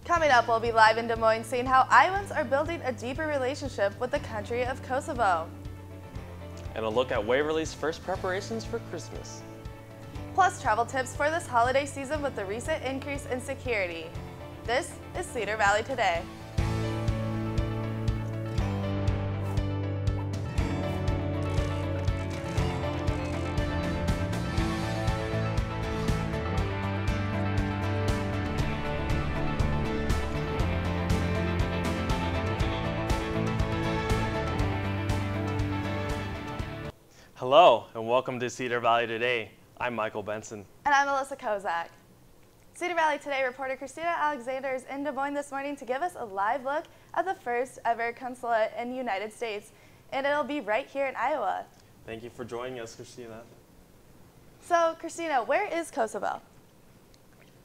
Coming up, we'll be live in Des Moines seeing how Iowans are building a deeper relationship with the country of Kosovo. And a look at Waverly's first preparations for Christmas. Plus travel tips for this holiday season with the recent increase in security. This is Cedar Valley Today. Hello, and welcome to Cedar Valley Today. I'm Michael Benson. And I'm Melissa Kozak. Cedar Valley Today reporter Christina Alexander is in Des Moines this morning to give us a live look at the first ever consulate in the United States. And it'll be right here in Iowa. Thank you for joining us, Christina. So, Christina, where is Kosovo?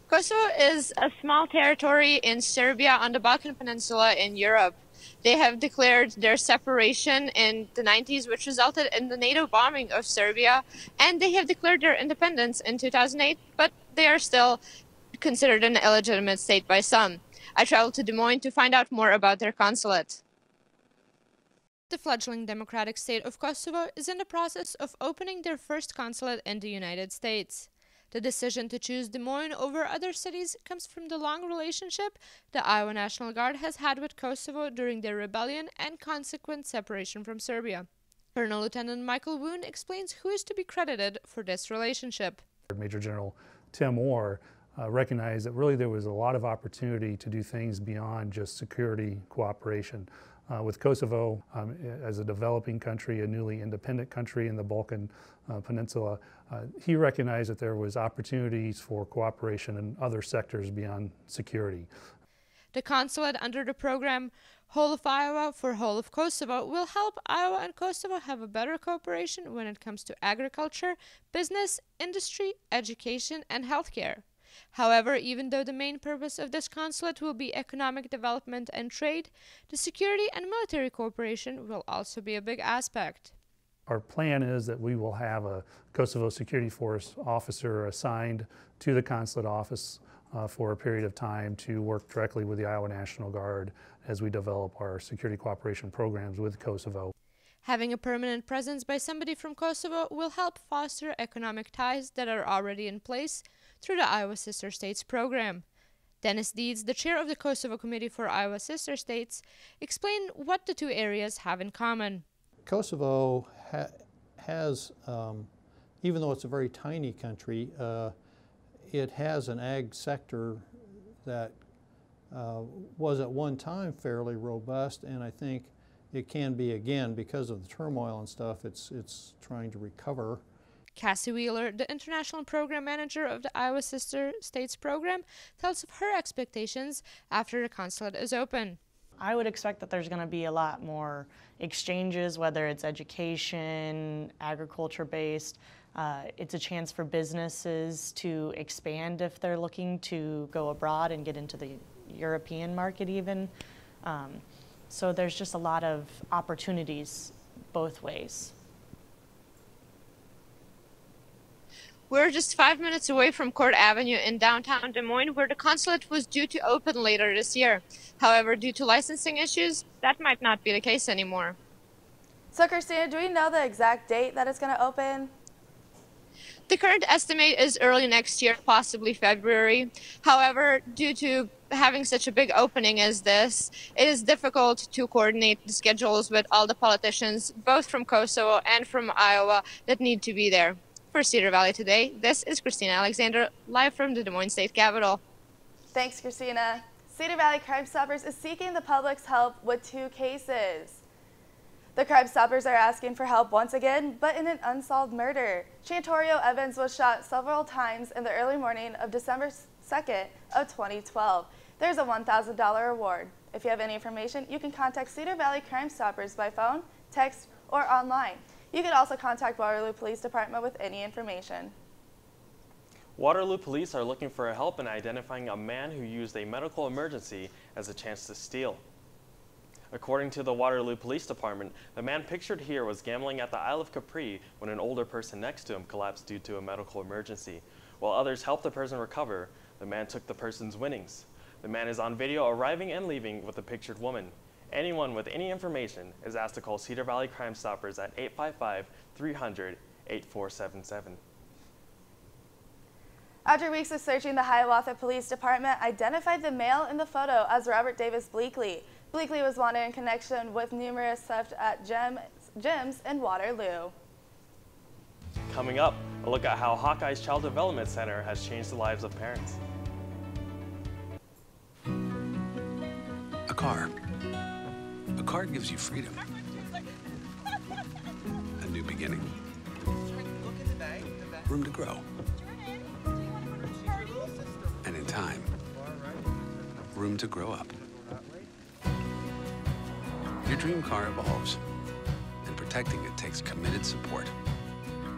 Kosovo is a small territory in Serbia on the Balkan Peninsula in Europe. They have declared their separation in the 90s, which resulted in the NATO bombing of Serbia, and they have declared their independence in 2008, but they are still considered an illegitimate state by some. I traveled to Des Moines to find out more about their consulate. The fledgling democratic state of Kosovo is in the process of opening their first consulate in the United States. The decision to choose Des Moines over other cities comes from the long relationship the Iowa National Guard has had with Kosovo during their rebellion and consequent separation from Serbia. Colonel Lieutenant Michael Woon explains who is to be credited for this relationship. Major General Tim Orr recognized that really there was a lot of opportunity to do things beyond just security cooperation. With Kosovo, as a developing country, a newly independent country in the Balkan Peninsula, he recognized that there was opportunities for cooperation in other sectors beyond security. The consulate under the program Whole of Iowa for Whole of Kosovo will help Iowa and Kosovo have a better cooperation when it comes to agriculture, business, industry, education, and healthcare. However, even though the main purpose of this consulate will be economic development and trade, the security and military cooperation will also be a big aspect. Our plan is that we will have a Kosovo Security Force officer assigned to the consulate office for a period of time to work directly with the Iowa National Guard as we develop our security cooperation programs with Kosovo. Having a permanent presence by somebody from Kosovo will help foster economic ties that are already in place through the Iowa Sister States program. Dennis Deeds, the chair of the Kosovo Committee for Iowa Sister States, explained what the two areas have in common. Kosovo has, even though it's a very tiny country, it has an ag sector that was at one time fairly robust, and I think it can be again because of the turmoil and stuff. It's trying to recover. Cassie Wheeler, the international program manager of the Iowa Sister States program, tells of her expectations after the consulate is open. I would expect that there's going to be a lot more exchanges, whether it's education, agriculture-based. It's a chance for businesses to expand if they're looking to go abroad and get into the European market even. So there's just a lot of opportunities both ways. We're just 5 minutes away from Court Avenue in downtown Des Moines, where the consulate was due to open later this year. However, due to licensing issues, that might not be the case anymore. So, Christina, do we know the exact date that it's going to open? The current estimate is early next year, possibly February. However, due to having such a big opening as this, it is difficult to coordinate the schedules with all the politicians, both from Kosovo and from Iowa, that need to be there. For Cedar Valley Today, this is Christina Alexander, live from the Des Moines State Capitol. Thanks, Christina. Cedar Valley Crime Stoppers is seeking the public's help with two cases. The Crime Stoppers are asking for help once again, but in an unsolved murder. Chantorio Evans was shot several times in the early morning of December 2nd of 2012. There's a $1,000 reward. If you have any information, you can contact Cedar Valley Crime Stoppers by phone, text, or online. You can also contact Waterloo Police Department with any information. Waterloo Police are looking for help in identifying a man who used a medical emergency as a chance to steal. According to the Waterloo Police Department, the man pictured here was gambling at the Isle of Capri when an older person next to him collapsed due to a medical emergency. While others helped the person recover, the man took the person's winnings. The man is on video arriving and leaving with a pictured woman. Anyone with any information is asked to call Cedar Valley Crime Stoppers at 855-300-8477. After weeks of searching, the Hiawatha Police Department identified the male in the photo as Robert Davis Bleakley. Bleakley was wanted in connection with numerous theft at gyms in Waterloo. Coming up, a look at how Hawkeye's Child Development Center has changed the lives of parents. A car. A car gives you freedom. A new beginning. Room to grow. And in time, room to grow up. Your dream car evolves, and protecting it takes committed support.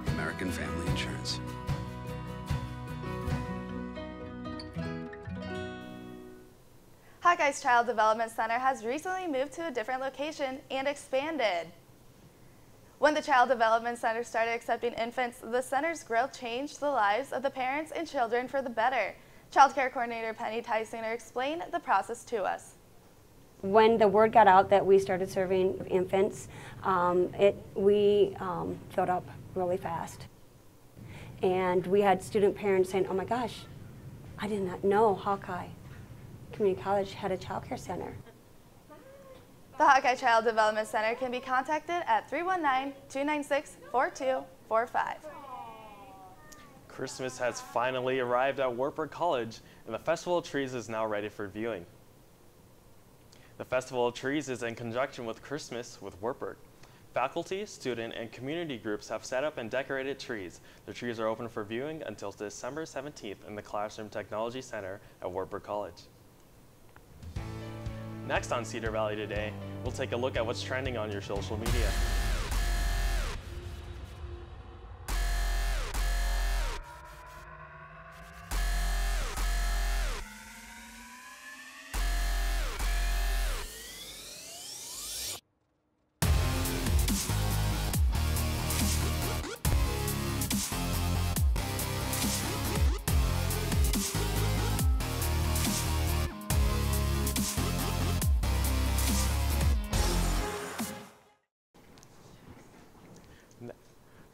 American Family Insurance. Hawkeye's Child Development Center has recently moved to a different location and expanded. When the Child Development Center started accepting infants, the center's growth changed the lives of the parents and children for the better. Child Care Coordinator Penny Tysinger explained the process to us. When the word got out that we started serving infants, we filled up really fast. And we had student parents saying, oh my gosh, I did not know Hawkeye Community College had a child care center. The Hawkeye Child Development Center can be contacted at 319-296-4245. Christmas has finally arrived at Wartburg College, and the Festival of Trees is now ready for viewing. The Festival of Trees is in conjunction with Christmas with Wartburg. Faculty, student, and community groups have set up and decorated trees. The trees are open for viewing until December 17th in the Classroom Technology Center at Wartburg College. Next on Cedar Valley Today, we'll take a look at what's trending on your social media.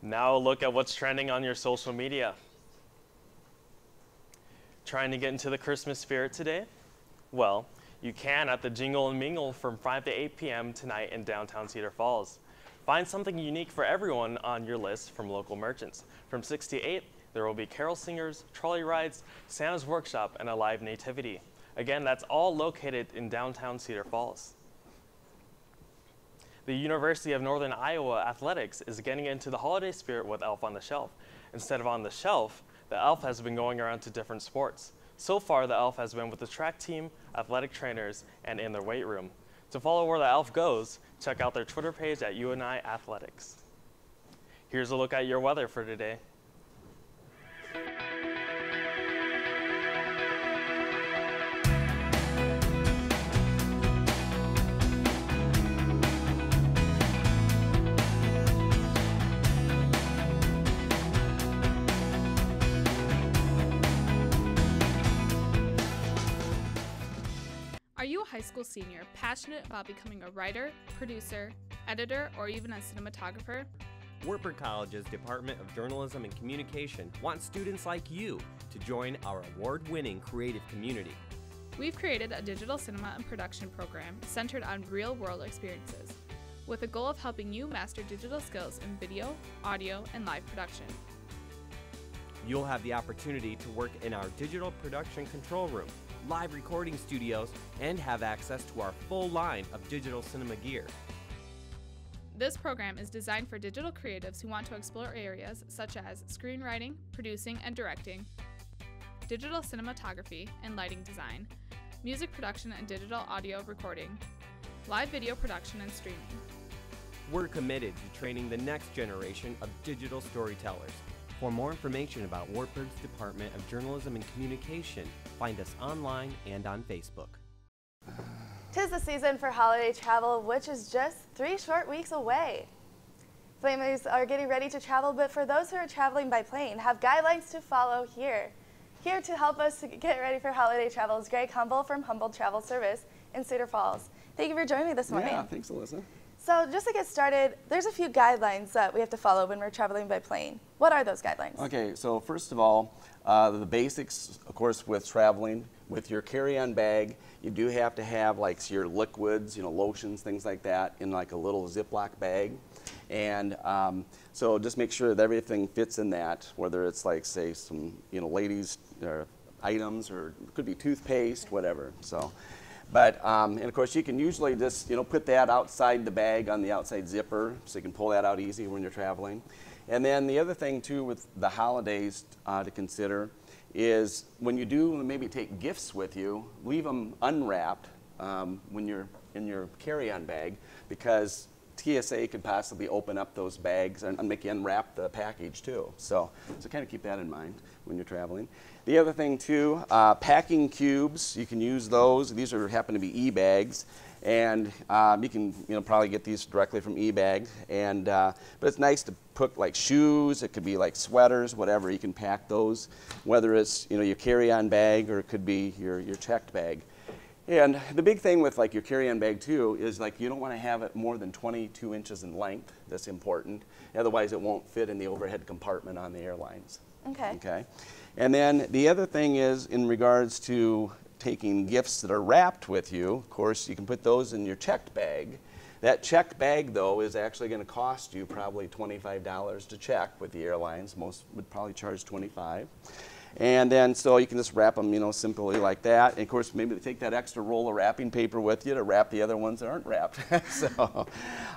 Now look at what's trending on your social media. Trying to get into the Christmas spirit today? Well, you can at the Jingle and Mingle from 5 to 8 p.m. tonight in downtown Cedar Falls. Find something unique for everyone on your list from local merchants. From 6 to 8, there will be carol singers, trolley rides, Santa's workshop, and a live nativity. Again, that's all located in downtown Cedar Falls. The University of Northern Iowa Athletics is getting into the holiday spirit with Elf on the Shelf. Instead of on the shelf, the Elf has been going around to different sports. So far, the Elf has been with the track team, athletic trainers, and in their weight room. To follow where the Elf goes, check out their Twitter page at UNI Athletics. Here's a look at your weather for today. Are you a high school senior passionate about becoming a writer, producer, editor, or even a cinematographer? Wartburg College's Department of Journalism and Communication wants students like you to join our award-winning creative community. We've created a digital cinema and production program centered on real-world experiences, with the goal of helping you master digital skills in video, audio, and live production. You'll have the opportunity to work in our digital production control room, live recording studios, and have access to our full line of digital cinema gear. This program is designed for digital creatives who want to explore areas such as screenwriting, producing and directing, digital cinematography and lighting design, music production and digital audio recording, live video production and streaming. We're committed to training the next generation of digital storytellers. For more information about Wartburg's Department of Journalism and Communication, find us online and on Facebook. 'Tis the season for holiday travel, which is just 3 short weeks away. Families are getting ready to travel, but for those who are traveling by plane, have guidelines to follow here. Here to help us to get ready for holiday travel is Greg Humble from Humble Travel Service in Cedar Falls. Thank you for joining me this morning. Yeah, thanks, Alyssa. So just to get started, there's a few guidelines that we have to follow when we're traveling by plane. What are those guidelines? Okay, so first of all, the basics, of course, with traveling, with your carry-on bag, you do have to have like your liquids, lotions, things like that in like a little Ziploc bag. And so just make sure that everything fits in that, whether it's like, say, some, ladies' items, or it could be toothpaste, whatever. So, but, and of course, you can usually just, put that outside the bag on the outside zipper, so you can pull that out easy when you're traveling. And then the other thing, too, with the holidays to consider is when you do maybe take gifts with you, leave them unwrapped when you're in your carry-on bag, because TSA could possibly open up those bags and make you unwrap the package too. So kind of keep that in mind when you're traveling. The other thing too, packing cubes, you can use those. These happen to be e-bags, and you can probably get these directly from e-bag. And but it's nice to put like shoes. It could be like sweaters, whatever. You can pack those, whether it's your carry-on bag or it could be your checked bag. And the big thing with like your carry-on bag too is like you don't want to have it more than 22 inches in length. That's important. Otherwise it won't fit in the overhead compartment on the airlines. Okay. Okay. And then the other thing is in regards to taking gifts that are wrapped with you, of course you can put those in your checked bag. That checked bag though is actually going to cost you probably $25 to check with the airlines. Most would probably charge $25. And then, so you can just wrap them, simply like that. And of course, maybe take that extra roll of wrapping paper with you to wrap the other ones that aren't wrapped. So,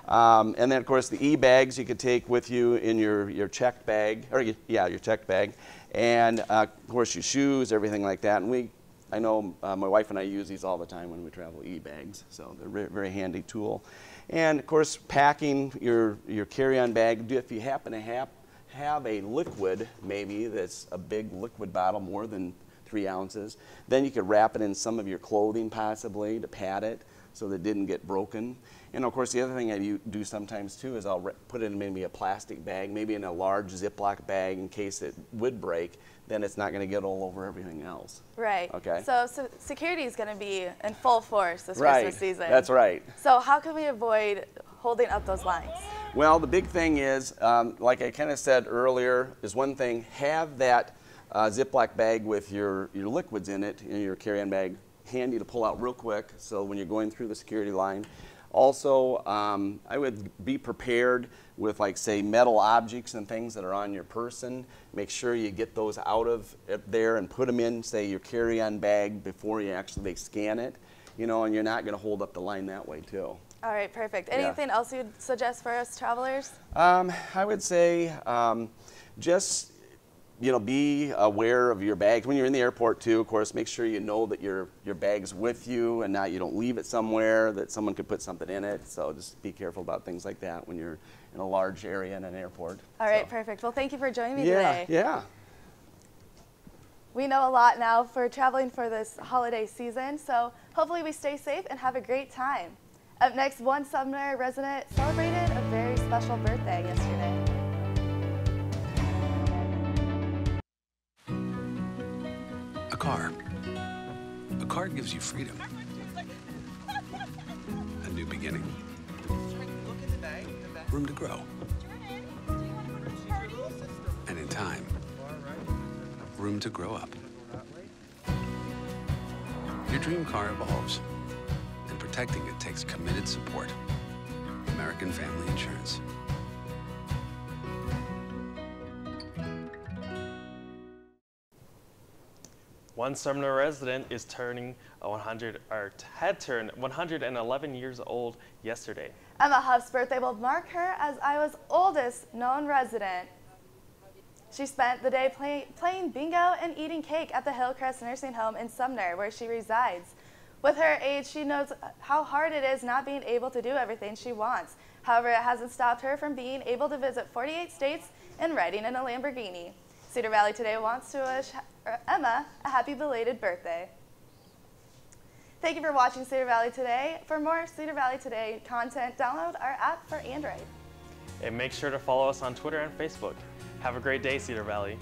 and then of course, the e-bags you could take with you in your checked bag, or yeah, your checked bag. And of course, your shoes, everything like that. And I know my wife and I use these all the time when we travel, e-bags. So they're a very, very handy tool. And of course, packing your carry-on bag, if you happen to have a liquid, maybe that's a big liquid bottle, more than 3 ounces, then you could wrap it in some of your clothing possibly to pad it so that it didn't get broken. And of course the other thing I do sometimes too is I'll put it in maybe a plastic bag, maybe in a large Ziploc bag in case it would break. Then it's not going to get all over everything else. Right. Okay. So security is going to be in full force this Christmas season. That's right. So how can we avoid holding up those lines? Well, the big thing is, like I kind of said earlier, is one thing, have that Ziploc bag with your liquids in it, in your carry-on bag, handy to pull out real quick, so when you're going through the security line. Also, I would be prepared with, like, say, metal objects and things that are on your person. Make sure you get those out of there and put them in, say, your carry-on bag before you actually scan it, and you're not going to hold up the line that way, too. All right, perfect. Anything else you'd suggest for us travelers? I would say just, be aware of your bags. When you're in the airport too, of course, make sure you know that your bag's with you and not you don't leave it somewhere that someone could put something in it. So just be careful about things like that when you're in a large area in an airport. All right, perfect. Well, thank you for joining me today. Yeah. We know a lot now for traveling for this holiday season, so hopefully we stay safe and have a great time. Up next, one Sumner resident celebrated a very special birthday yesterday. A car. A car gives you freedom. A new beginning. Room to grow. And in time, room to grow up. Your dream car evolves. And protecting it takes committed support. American Family Insurance. One Sumner resident is had turned 111 years old yesterday. Emma Huff's birthday will mark her as Iowa's oldest known resident. She spent the day playing bingo and eating cake at the Hillcrest Nursing Home in Sumner, where she resides. With her age, she knows how hard it is not being able to do everything she wants. However, it hasn't stopped her from being able to visit 48 states and riding in a Lamborghini. Cedar Valley Today wants to wish Emma a happy belated birthday. Thank you for watching Cedar Valley Today. For more Cedar Valley Today content, download our app for Android. And make sure to follow us on Twitter and Facebook. Have a great day, Cedar Valley.